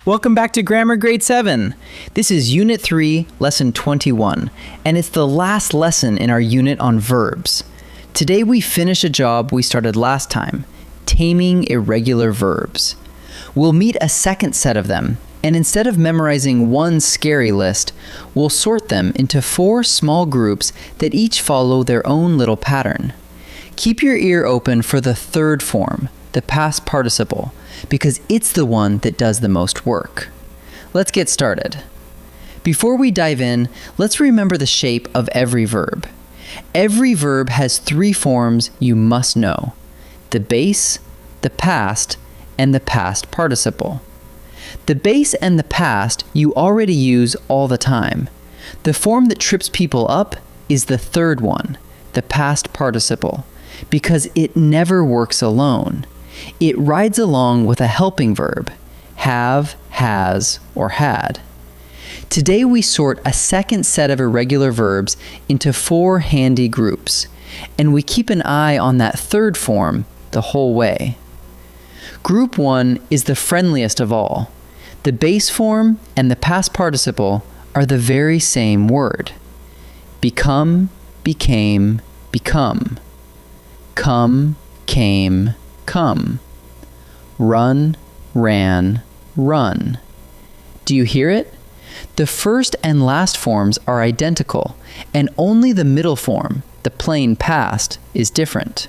Welcome back to Grammar Grade 7. This is Unit 3, Lesson 21, and it's the last lesson in our unit on verbs. Today we finish a job we started last time, taming irregular verbs. We'll meet a second set of them, and instead of memorizing one scary list, we'll sort them into 4 small groups that each follow their own little pattern. Keep your ear open for the third form, the past participle, because it's the one that does the most work. Let's get started. Before we dive in, let's remember the shape of every verb. Every verb has 3 forms you must know: the base, the past, and the past participle. The base and the past you already use all the time. The form that trips people up is the third one, the past participle, because it never works alone. It rides along with a helping verb, have, has, or had. Today we sort a second set of irregular verbs into 4 handy groups, and we keep an eye on that third form the whole way. Group 1 is the friendliest of all. The base form and the past participle are the very same word. Become, became, become. Come, came, come. Run, ran, run. Do you hear it? The first and last forms are identical, and only the middle form, the plain past, is different.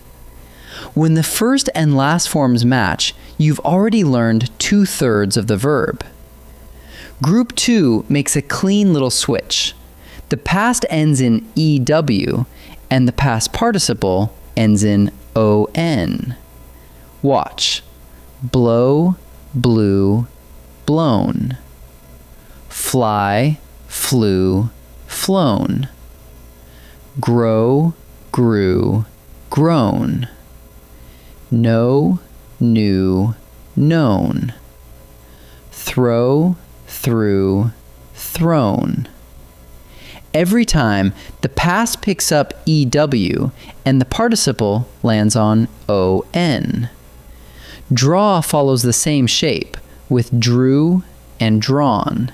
When the first and last forms match, you've already learned 2/3 of the verb. Group 2 makes a clean little switch. The past ends in EW, and the past participle ends in ON. Watch. Blow, blew, blown. Fly, flew, flown. Grow, grew, grown. Know, knew, known. Throw, threw, thrown. Every time, the past picks up EW and the participle lands on ON. Draw follows the same shape, with drew and drawn.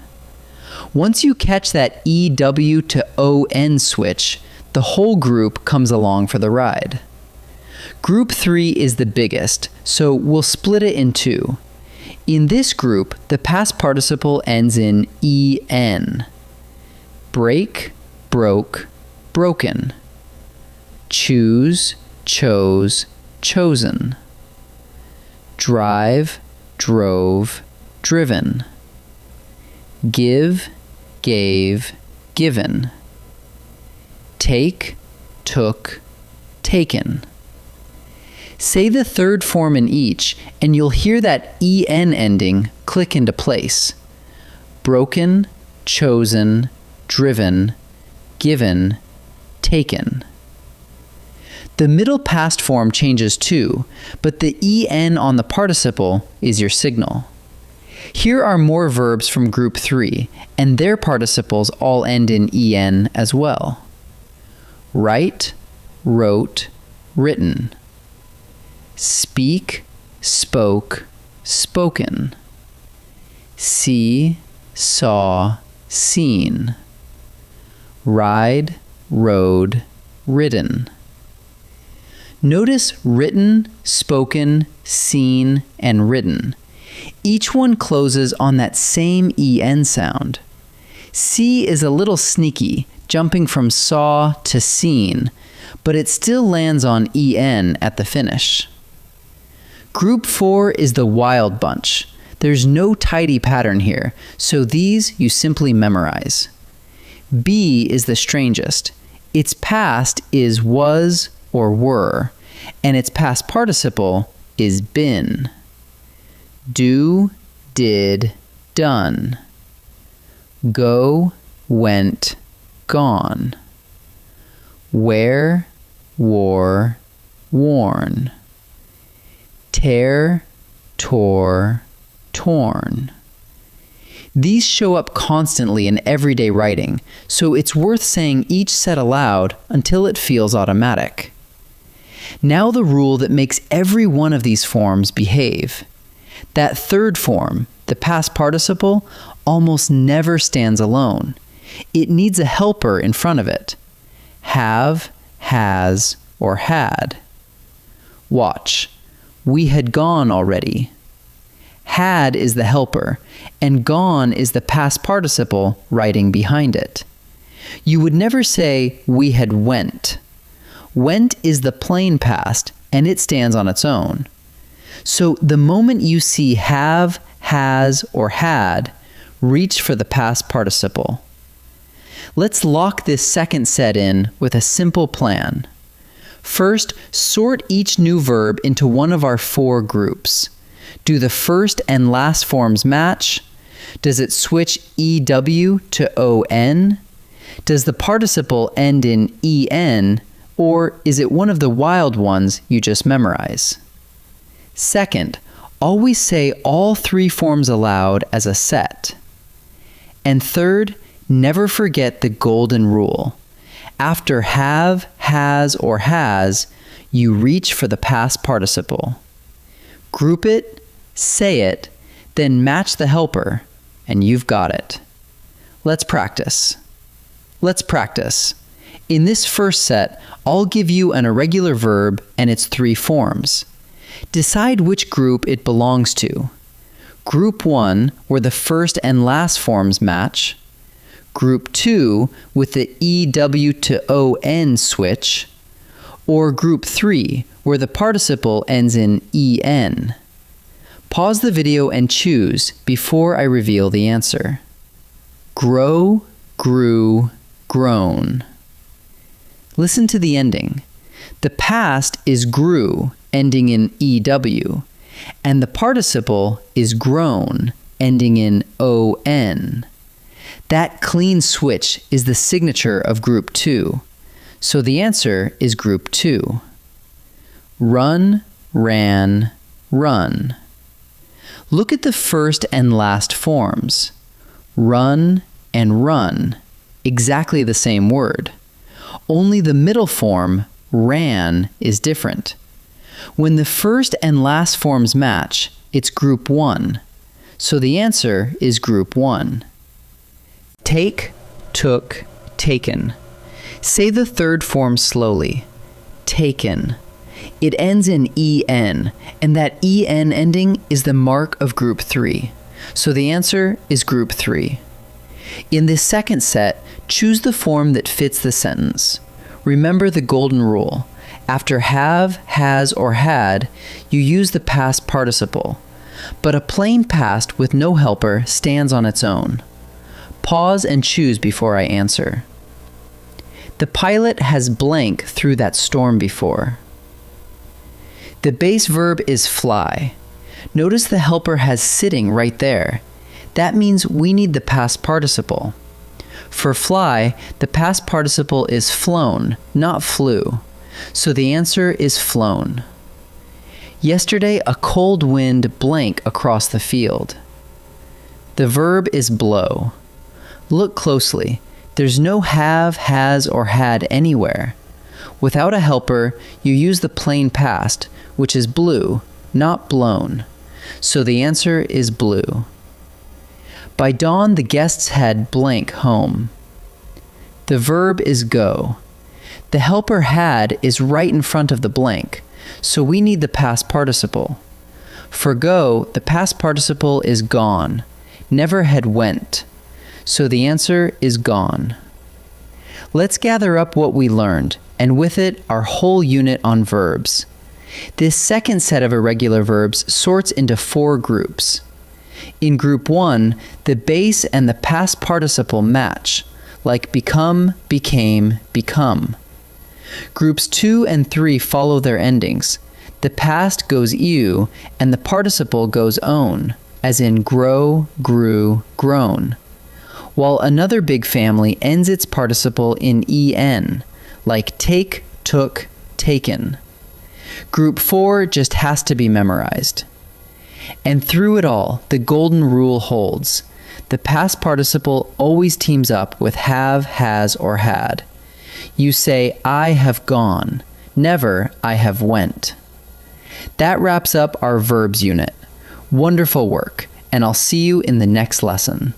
Once you catch that EW to ON switch, the whole group comes along for the ride. Group 3 is the biggest, so we'll split it in 2. In this group, the past participle ends in EN. Break, broke, broken. Choose, chose, chosen. Drive, drove, driven. Give, gave, given. Take, took, taken. Say the third form in each, and you'll hear that EN ending click into place. Broken, chosen, driven, given, taken. The middle past form changes too, but the EN on the participle is your signal. Here are more verbs from group 3, and their participles all end in EN as well. Write, wrote, written. Speak, spoke, spoken. See, saw, seen. Ride, rode, ridden. Notice written, spoken, seen, and written. Each one closes on that same EN sound. See is a little sneaky, jumping from saw to seen, but it still lands on EN at the finish. Group 4 is the wild bunch. There's no tidy pattern here, so these you simply memorize. B is the strangest. Its past is was or were, and its past participle is been. Do, did, done. Go, went, gone. Wear, wore, worn. Tear, tore, torn. These show up constantly in everyday writing, so it's worth saying each set aloud until it feels automatic. Now the rule that makes every one of these forms behave. That third form, The past participle almost never stands alone. It needs a helper in front of it. Have, has, or had. Watch. We had gone already. Had is the helper, and gone is the past participle writing behind it. You would never say, we had went. Went is the plain past, and it stands on its own. So the moment you see have, has, or had, reach for the past participle. Let's lock this second set in with a simple plan. First, sort each new verb into one of our 4 groups. Do the first and last forms match? Does it switch EW to ON? Does the participle end in EN, or is it one of the wild ones you just memorize? Second, always say all 3 forms aloud as a set. And third, never forget the golden rule. After have, has, or has, you reach for the past participle. Group it, say it, then match the helper, and you've got it. Let's practice. In this first set, I'll give you an irregular verb and its 3 forms. Decide which group it belongs to. Group 1, where the first and last forms match. Group 2, with the EW to ON switch. Or Group 3, where the participle ends in EN. Pause the video and choose before I reveal the answer. Grow, grew, grown. Listen to the ending. The past is grew, ending in EW, and the participle is grown, ending in ON. That clean switch is the signature of Group 2, so the answer is Group 2. Run, ran, run. Look at the first and last forms. Run and run, exactly the same word. Only the middle form, ran, is different. When the first and last forms match, it's Group 1, so the answer is Group 1. Take, took, taken. Say the third form slowly. Taken. It ends in EN, and that EN ending is the mark of Group 3, so the answer is Group 3. In this second set, choose the form that fits the sentence. Remember the golden rule. After have, has, or had, you use the past participle, but a plain past with no helper stands on its own. Pause and choose before I answer. The pilot has blank through that storm before. The base verb is fly. Notice the helper has sitting right there. That means we need the past participle. For fly, the past participle is flown, not flew. So the answer is flown. Yesterday, a cold wind blank across the field. The verb is blow. Look closely. There's no have, has, or had anywhere. Without a helper, you use the plain past, which is blew, not blown. So the answer is blew. By dawn, the guests had blank home. The verb is go. The helper had is right in front of the blank, so we need the past participle. For go, the past participle is gone, never had went, so the answer is gone. Let's gather up what we learned, and with it, our whole unit on verbs. This second set of irregular verbs sorts into 4 groups. In Group 1, the base and the past participle match, like become, became, become. Groups 2 and 3 follow their endings. The past goes ew, and the participle goes own, as in grow, grew, grown. While another big family ends its participle in en, like take, took, taken. Group 4 just has to be memorized. And through it all, the golden rule holds. The past participle always teams up with have, has, or had. You say, I have gone, never, I have went. That wraps up our verbs unit. Wonderful work. and I'll see you in the next lesson.